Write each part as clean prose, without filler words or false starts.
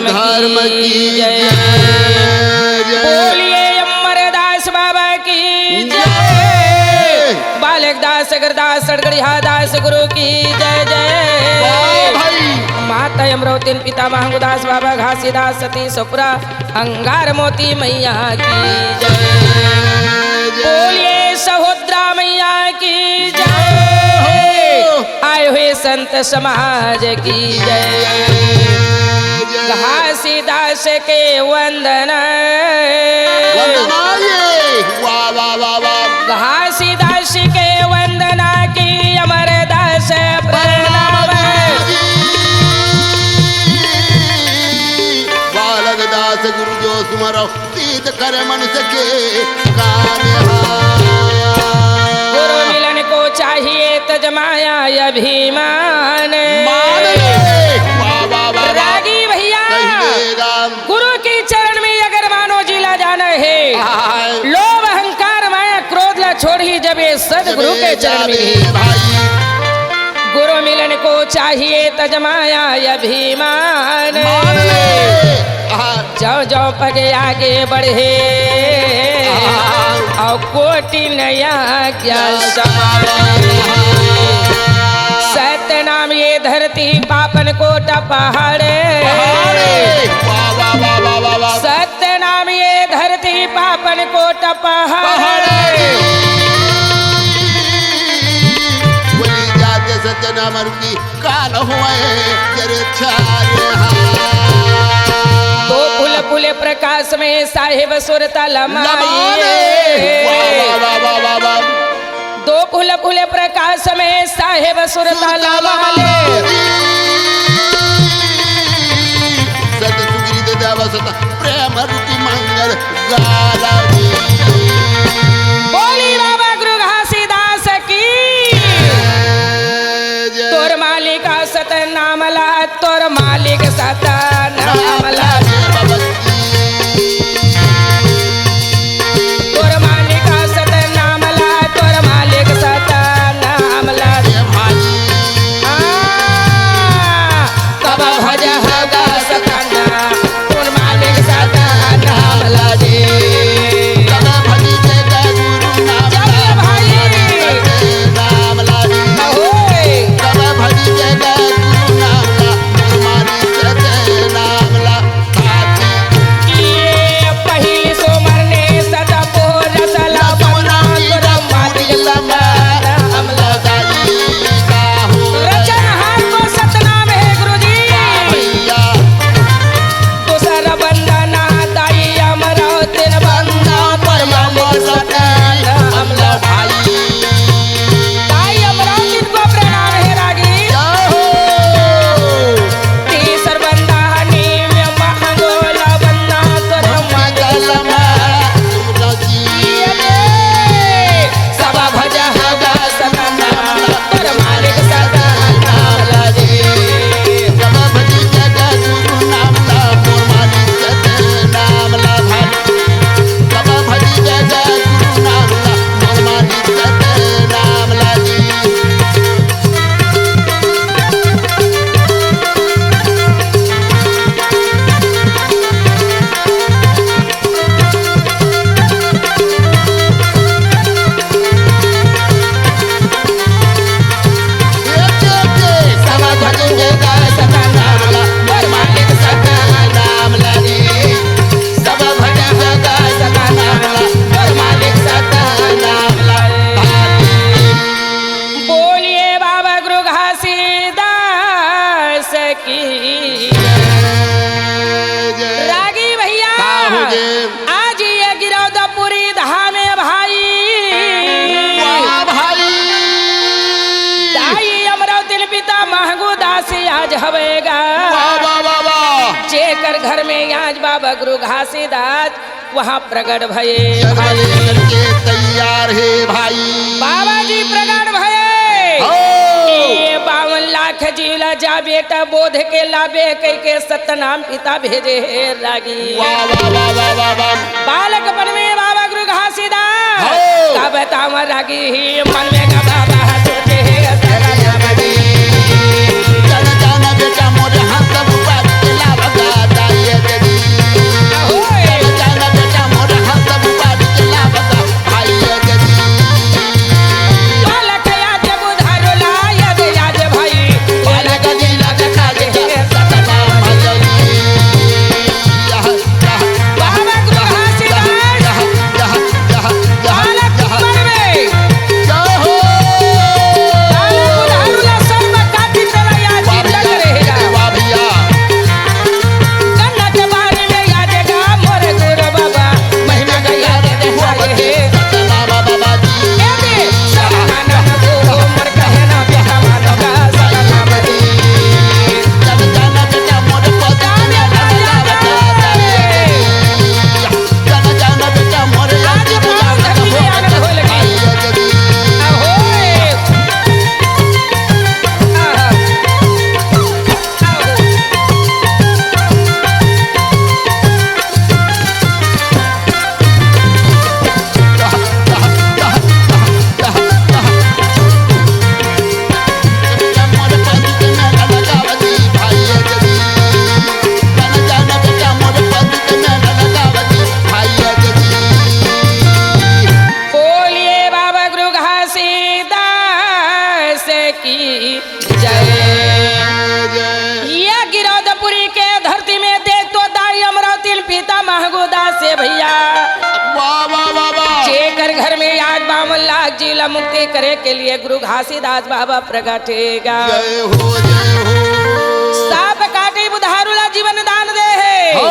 धर्म की जय। बोलिए अमरदास बाबा की जय। बालक दास अगरदास सड़गड़िया दास गुरु की जय जय। माता अमरावती पिता महंगुदास बाबा घासीदास सती सुपुरा अंगार मोती मैया की जय। बोलिए सहोदरा मैया की जय। आए हुए संत समाज की जय। घासीदास के वंदन घासीदास के वंदना की अमरदास प्रणाम। बालक दास गुरु जो सुमरो तीत करे मनुष्य के गुरु मिलन को चाहिए तजमाया अभिमान। रागी भैया गुरु के चरण में अगर मानो जिला जाना है, लोभ अहंकार माया क्रोध ला छोड़ ही जब ये सदगुरु के चरण में गुरु मिलन को चाहिए तजमाया अभिमान। जाओ जाओ पगे आगे बढ़े और कोटि नया ज्ञान सतनाम ये धरती पापन कोटा पहाड़े। सतनाम ये धरती पापन कोटा पहाड़े। सत्यनाम की काल हुए तो फुल फुल प्रकाश में साहेब सुरता लमाए। दो फुल फुल प्रकाश में साहेब सुरता लमाले। सत सुग्रीव देवसत प्रेम रूपी मंगल गाला। बोली बाबा गुरु घासीदास की। तोर मालिक सत नामला तोर मालिक सत नामला। तोर मालिक सत नामला तोर मालिक सत नामला। कब भज होगा सतना तोर मालिक सत नामला जी। रागी भैया आज ये गिरौदपुरी धाम में भाई दाई अमरावती पिता महंगुदास आज हवेगा। जेकर घर में आज बाबा गुरु घासीदास वहाँ प्रगट भये तैयार है भाई। बाबा जी प्रगट भये। 52 लाख जिला जा बेटा बोध के लाबे कई के सतनाम पिता भेजे हे रागी। बालक बन में बाबा गुरु घासीदास का बतावा रागी मन में का बाबा सोचे है बेटा मोरे हाथ सब बात के लाभ गाता की जय। ये गिरौदपुरी के धरती में देख तो दाई अमरावती पिता महगुदास से भैया वाह वाह वाह वाह। जेकर घर में आज 52 लाख जिला मुक्ति करे के लिए गुरु घासीदास बाबा प्रगटेगा। जय हो जय हो। साप काटे बुधारुला जीवन दान दे है। हो।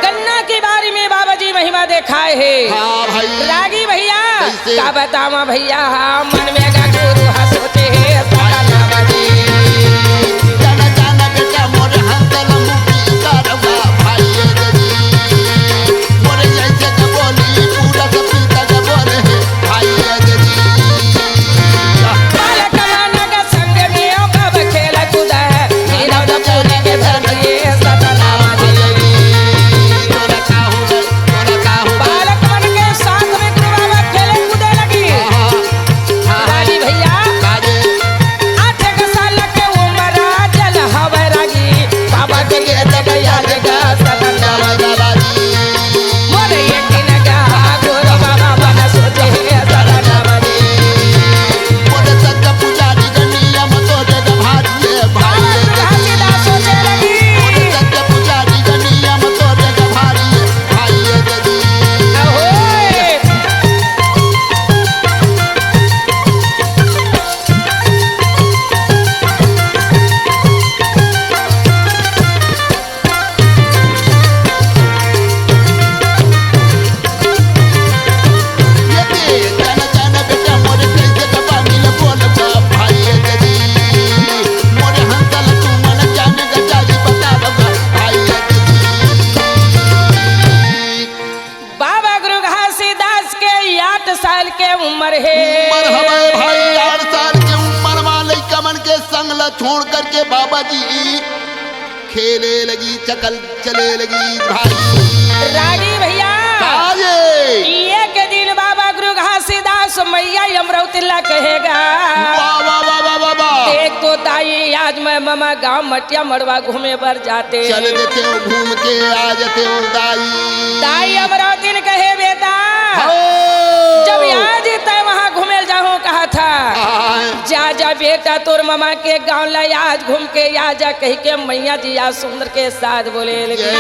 गन्ना की बारी में बाबा जी महिमा देखाए है। हाँ भाई। रागी भैया कैसे? का बतावा भैया मन में गा गुरु हंसते है जाना जाना बेटा मोर हंसल मुखी करवा भाई जजी मोरे जैसे का बोली पूरा का पीता का बोले भाई जजी बालक माना का संग में कब खेल कूद है गिरौदपुरी के धरती सतनाम जी। तोरा का हो बालक मन के साथ में गुरु बाबा खेले कूदे लगी। रागी भैया काजे 8 साल के उम्र जल हवे रागी बाबा के गेट गया जगा सतनाम जी। मोरे यकीन गा गुरु बाबा बन सोचे सतनाम जी। मोरे सत्य पुजारी गनिया मतो जग भारी भाई जजी घासीदास सोचे लगी। मोरे सत्य पुजारी गनिया मतो जग भारी भाई जजी अहोय ये जाना जाना बेटा मोरे कैसे का पानी बोल भाई जजी मोरे हंसल तू मन जान गजाली बता बगा भाई जजी बाबा गुरु घासीदास के 8 साल के उम्र है। उम्र हमारे भाई 8 साल के उम्र वाले कमन के संग ला छोड़ करके बाबा जी खेले लगी चकल चले लगी भाई रागी भैया काजे एक दिन बाबा गुरु घासीदास मैया अमरावतीला कहेगा वाह वाह वाह वाह वाह वाह देख तो दाई आज मैं मामा गांव मटिया मड़वा घूमे पर जाते। चल देते हो घूम के आ जाते हो दाई दाई अमरावती ने कहे बेटा हो। जब आज तय वहाँ घूमे जाऊँ कहा था आय। जा जा बेटा तोर मामा के गांव ला आज घूम के आ जा कह के मैया जी आज सुंदर के साथ बोले लगी। जय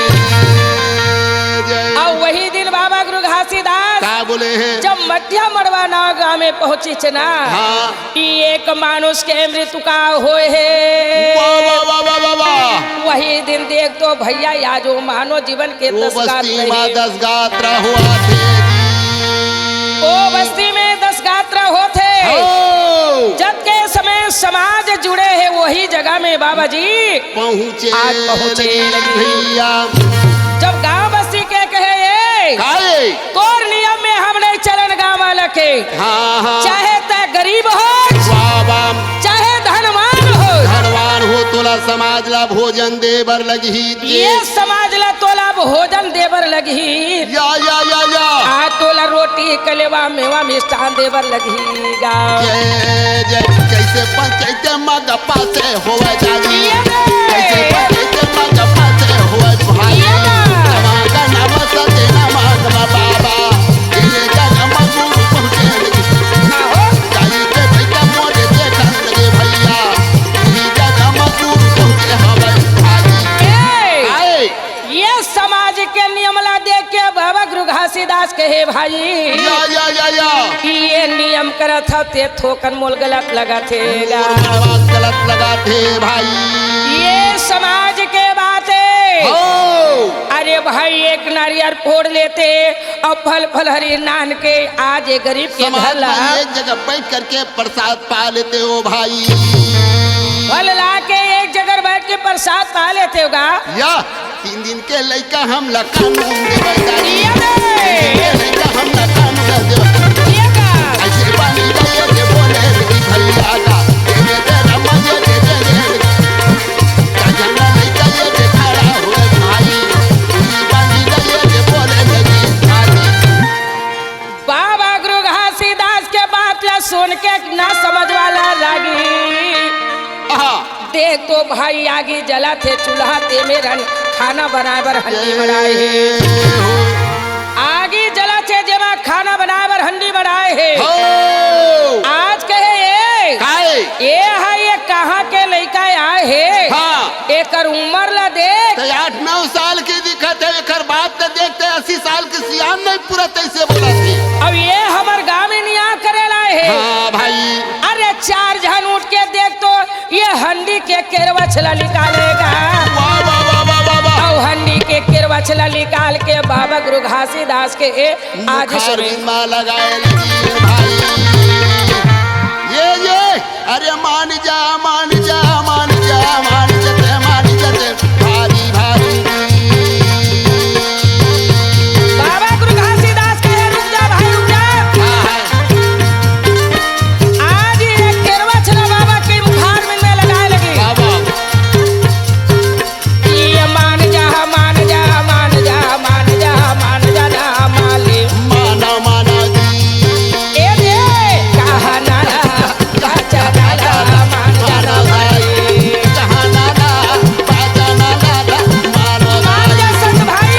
जय और वही दिन बाबा गुरु घासीदास का बोले हैं जब मटिया मड़वा नाव गाँव में पहुंची छ ना हाँ कि एक मानुष के मृत्यु का होए है। वाह वाह वाह वाह वाह वाह वही दिन देख तो भैया या जो मानव जीवन के वो 10 गात बस्ती माँ रहे। 10 गात्रा हुआ थे ओ बस्ती में 10 गात्र होते हो। जब के समय समाज जुड़े हैं वही जगह में बाबा जी पहुँचे आज पहुँचे लगी। भैया जब गांव बस्ती के कहे ये काहे तोर नियम में हम नहीं चलन गांव वाला के हाँ हाँ चाहे तय गरीब हो वाह वाह चाहे धनवान हो धनवान हो तोला समाज ला भोजन देबर लगी ये समाज ला तोला भोजन देवर लगी या आ तोला रोटी कलेवा मेवा मिष्ठान देवर लगी गाँव जय जय कैसे पंचायत मगपा से होवे जागी कैसे पंचायत मगपा से होवे भाई समागा नाम सते नाम बाबा ये जग मगुर पहुंचे जाई के भैया मोरे देखा लगे भैया ये जग मगुर पहुंचे हवे भाई आए ये समाज के नियम ला देख के बाबा गुरु घासीदास कहे भाई या कि ये नियम करत थे थोकन मोल गलत लगा थे गलत लगा थे भाई ये समाज के बातें हो अरे भाई एक नारियल फोड़ लेते और फल फल हरी नान के आज ये गरीब के घर समाज ला में एक जगह बैठ करके प्रसाद पा लेते हो भाई फल ला के एक जगह बैठ के प्रसाद पा लेते होगा। या 3 दिन के लड़का हम ला कानून देवे जाई ये दे। लड़का हम ला कानून देवे ये का। ऐसे पानी गए के बोले कि भैया का ये दे रमज दे का जंगल लड़का ये दे खड़ा हुए भाई पानी गए के बोले कि भाई बाबा गुरु घासीदास के बात ला सुन के ना समझ वाला लागी देख तो भाई आगे जला थे चूल्हा ते मेरा खाना बनाए बर हंडी बनाए है आगे जला थे जमा खाना बनाए बर हंडी बनाए है आज कहे ये एकर उम्र ला देख। तो 8-9 साल की दिखत है, एकर बात तो देखते 80 साल के सियान नहीं पूरा तैसे बोला थी। अब ये हमर गाँव में निया करेला है। हाँ भाई, अरे 4 जन उठ के देख तो ये हंडी के केरवा छला निकालेगा। वाह वाह वाह वाह वाह वाह। और हंडी के केरवा छला निकाल के बाबा गुरु घासीदास के आज मुखार सुने। बिंदा लगाए लगी भाई। ये अरे मान जा मान जा मान जा मान जते भारी भारी। बाबा गुरु घासीदास के रुक जा भाई रुक जा। आज ये केरवा छला बाबा के मुखार में लगाए लगी। ये मान जा मान जा मान जा मान जा मान जा ना माले। माना माना ए दे कहा नाला बाचा नाला मान जा ना माले। कहाँ नाना बाजा नाना मानो मान जा संत भाई।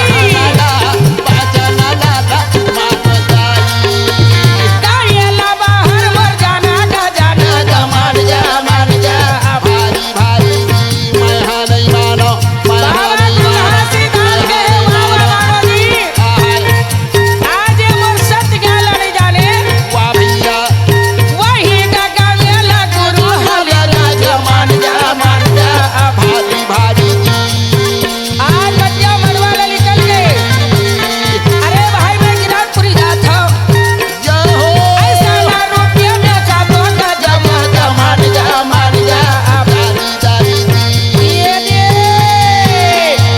बाजा नाना मानो कायला बाहर मर जाना का जाना मान जा भारी भारी। मैं हाँ नहीं मानो मैं हाँ बाबा नहीं गुरु मानो। घासीदास के बाबा मानो जी। आज ये मोर सत्य ज्ञान नहीं जाने। वाह भैया वही का गावेला गुरु हमें मान जा भारी भारी आज कटिया मनवा ले निकल गए। अरे भाई मैं गिरापुरी जात हूँ। जय हो ऐसा ना रुपया में का तो का जमा मान जा भारी भारी। ये दे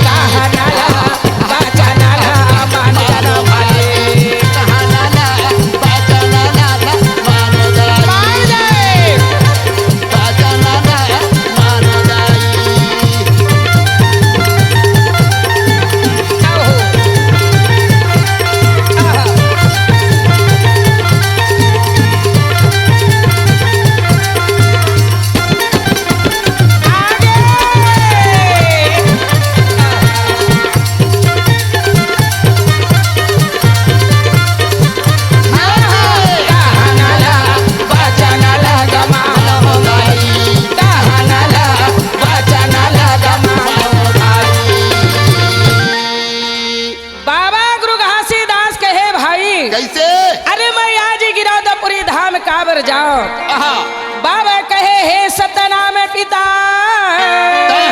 कहा नाला बाचा नाला मान जा ना माले। कहाँ नाना बाजा नाना मानो मान जाए। बाजा नाना मानो आओ। बाबा गुरु घासीदास कहे भाई। कैसे अरे मैं आज ही गिरौदपुरी धाम काबर जाऊं। आहा बाबा कहे हे सतनाम पिता।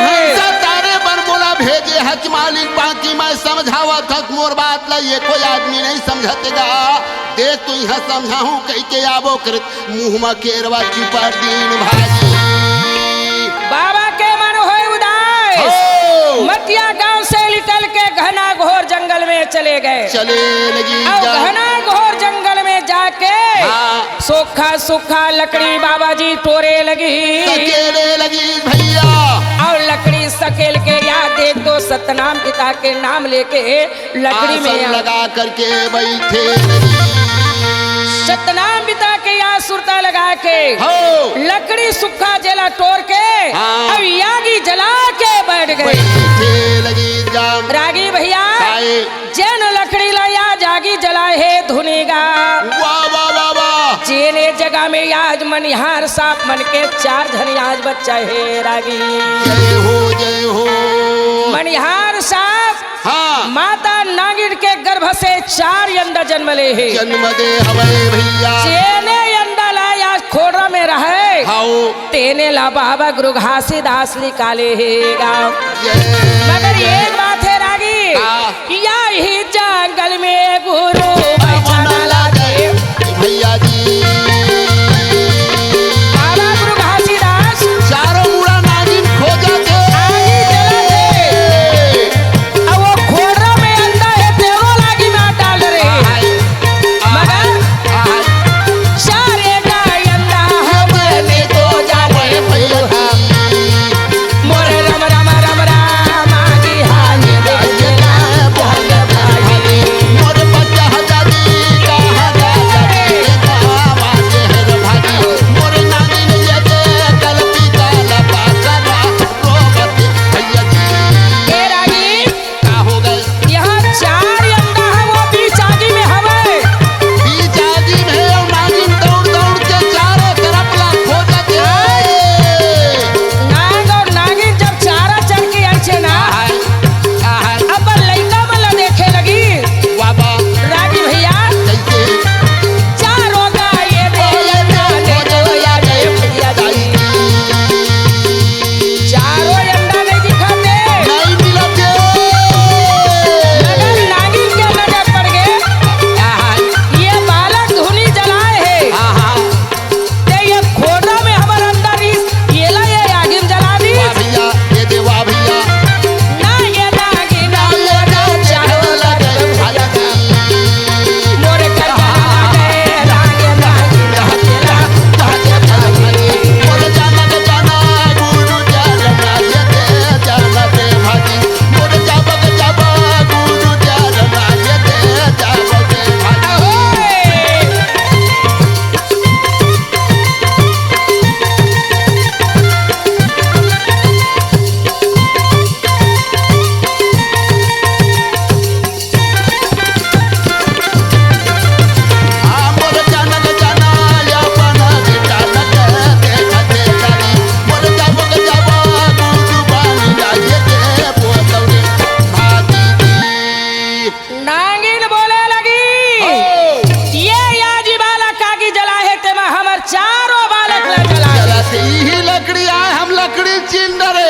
हंसा तारे बन बोला भेजे हक मालिक बाकी मैं समझावा थक मोर बात ला ये कोई आदमी नहीं समझतेगा। देख तू यहाँ समझाऊं कह के आबो कर मुँह में केरवा चुपा दीन भाजी। बाबा के मन होए उदास। हो मटिया गांव से निकल के घना घोर जंगल में चले गए। चले लगी और जा घना घोर जंगल में जाके हाँ। सूखा सूखा लकड़ी बाबा जी टोरे लगी। सकेले लगी भैया। और लकड़ी सकेल के याद देख तो सतनाम पिता के नाम लेके लकड़ी में आसन आ- लगा करके बैठे लगी। सतनाम पिता के यहाँ सुरता लगा के हो लकड़ी सूखा जला तोड़ के हाँ। अब यागी जला के बैठ गए। बैठे लगी जाम रागी भैया आए। जैन लकड़ी लाया जागी जलाए है धुनेगा। वाह वाह वाह वाह। जेने जगह में आज मनिहार साफ मन के 4 धन आज बच्चा है रागी। जय हो मनिहार साफ हाँ माता नागिन के गर्भ से 4 अंडा जन्म ले है। जन्म दे हमें भैया। जेने अंडा लाया खोड़ा में रहे हाओ तेने ला बाबा गुरु घासीदास निकाले है गाँव। जय मगर एक बात है रागी हाँ। यही जंगल में गुरु बैठाना लागे। भैया जी बाबा गुरु घासीदास चारों मुड़ा नागिन खोजा थे। आगी जला दे। अब वो खोड़ा में अंडा है तेरो लागी में डाल रहे मगर सारे का अंडा हमने तो जाने भैया मोरे रम रम रम राम आगी हानि देना बोल भाई। मोर बच्चा हजारी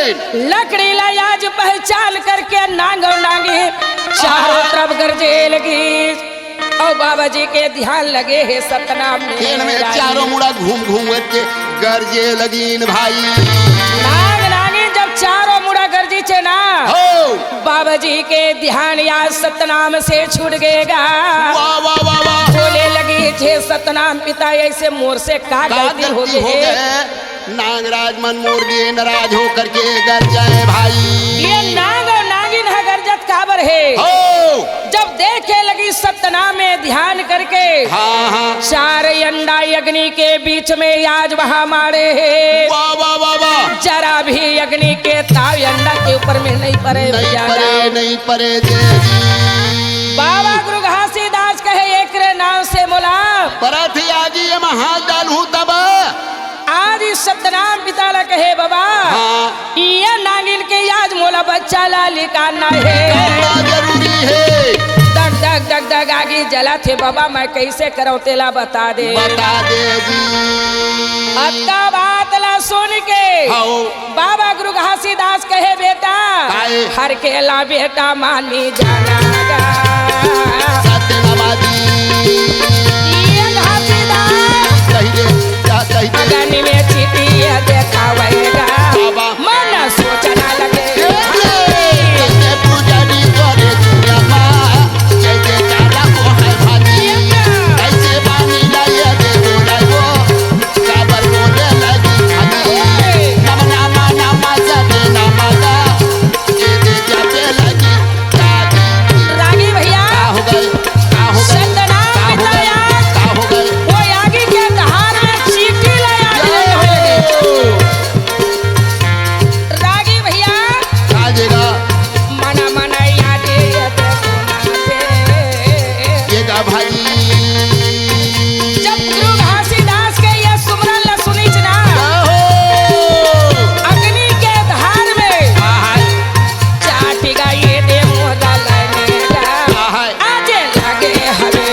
लकड़ी लायाज पहचान करके नांग और नांगी चारों तरफ गरजे लगी और बाबा जी के ध्यान लगे है सतनाम खेल में चारों मुड़ा घूम घूम के गरजे लगीन भाई। नाग नागिन जब चारों मुड़ा गरजी छे ना हो बाबा जी के ध्यान या सतनाम से छूट गएगा। वाह वाह वाह वाह। बोले लगी छे सतनाम पिता ऐसे मोर से का गलती हो गई। नागराज मन मोर गए नाराज होकर के गरजाए भाई। ये नाग और नागिन है गरजत काबर है। हो जब देखे लगी सतनाम में ध्यान करके हाँ हाँ चार अंडा अग्नि के बीच में आज वहाँ मारे है। वाह वाह वाह वाह। जरा भी अग्नि के ताव अंडा के ऊपर में नहीं पड़े नहीं परे जय जी। बाबा गुरु घासीदास कहे एक नाम से बोला परत आगी ये हाथ डालू तब आज इस सतनाम पिता ला कहे बाबा हाँ ये नागिन के आज मोला बच्चा ला लिकाना है जरूरी है। दग दग दग दग आगे जला थे बाबा मैं कैसे करो तेला बता दे जी। अक्का बात ला सुन के आओ बाबा गुरु घासीदास कहे बेटा आए। हर केला बेटा मानी जाना सत्यनामादी ये घासीदास कही दे क्या कही दे अगनी में चीटी देखावेगा बाबा। मन सोचना लगे कैसे पूजनी तोरे दुनिया माँ कैसे चारा को है भाजी कैसे पानी लाया दे बोला वो काबर बोले लगी भाजी नम नामा नामा सदे नामा दा ये दे जाते लगी दादी। रागी भैया का हो गए सतनाम पिता यार का हो गए वो आगे के धार में चीटी लाया रागी भैया का देगा मना मना याद ये का भाई जब गुरु घासीदास के ये सुमरन ला सुनी ना अग्नि के धार में चाटी गा ये दे मोदा लगेगा आज लगे हमें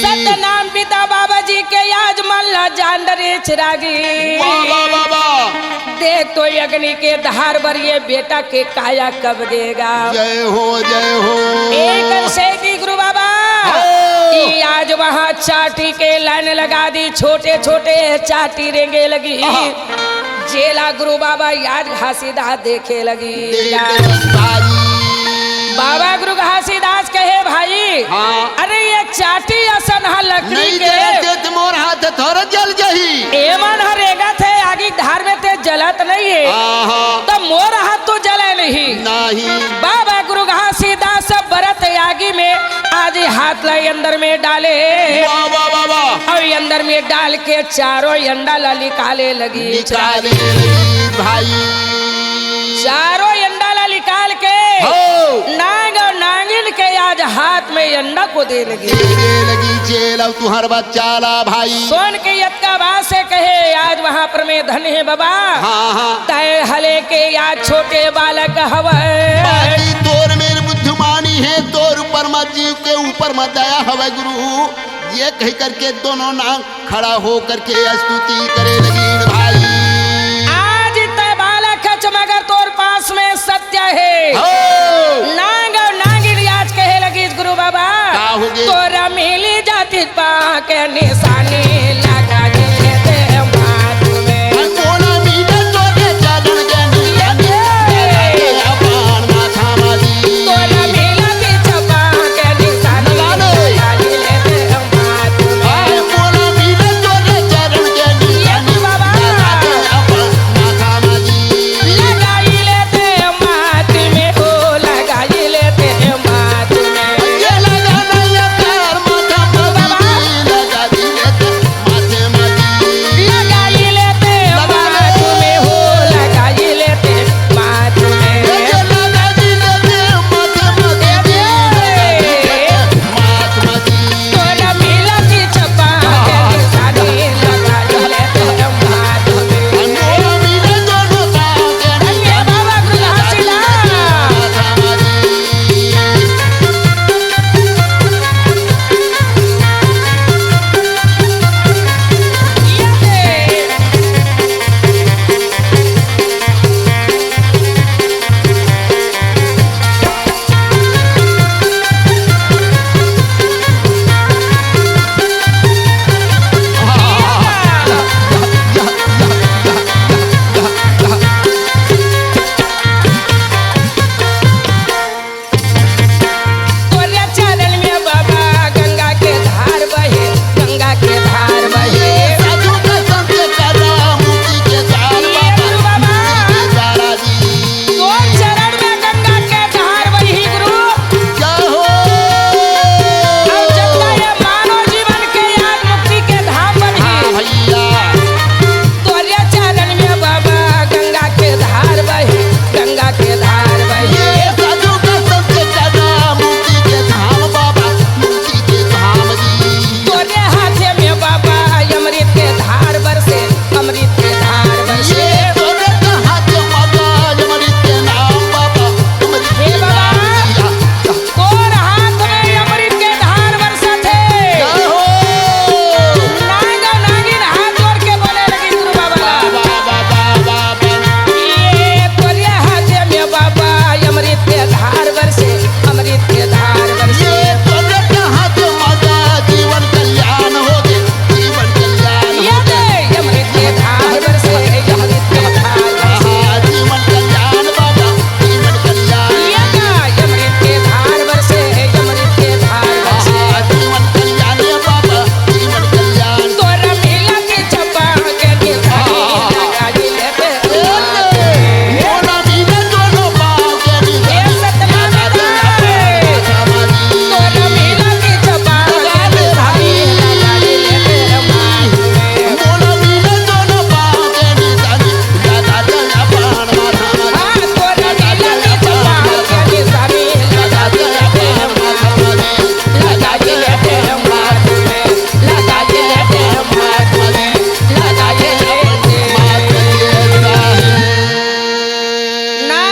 सतनाम पिता बाबा जी के आज मन ला जान डरे चिरागी देख तो अग्नि के धार पर ये बेटा के काया कब देगा। जय हो जय हो। एक से की गुरु बाबा ई आज वहाँ चाटी के लाइन लगा दी छोटे छोटे चाटी रेंगे लगी जेला गुरु बाबा याद घासीदास देखे लगी। बाबा गुरु घासीदास कहे भाई हाँ। अरे ये चाटी असन हा लकड़ी नहीं के जलते मोर हाथ थोड़ा जल जही एमन हरेगा थे आगे धार में ते जलत नहीं है तो मोर हाथ तो जले नहीं। बाबा गुरु घासीदास बरत आगे में आज हाथ लाई अंदर में डाले वाह वाह वाह वाह। और अंदर में डाल के चारों अंडा ला निकाले लगी निकाले लगी भाई। चारों अंडा ला निकाल के नाग और नागिन के आज हाथ में अंडा को दे लगी जेल अब तुहर बच्चा ला भाई। सोन के यत्का बात से कहे आज वहाँ पर में धन है बाबा तय हले के आज छोटे बालक हवे तोर मेरे बुद्धिमानी है तोर ऊपर मत जीव के ऊपर मत दया हवे गुरु ये कह करके दोनों नाग खड़ा हो करके स्तुति करे लगी भाई। आज तय बालक मगर तोर पास में सत्य है नाग और नागिन आज कहे लगी गुरु बाबा तोरा मिली जाती पा के निशानी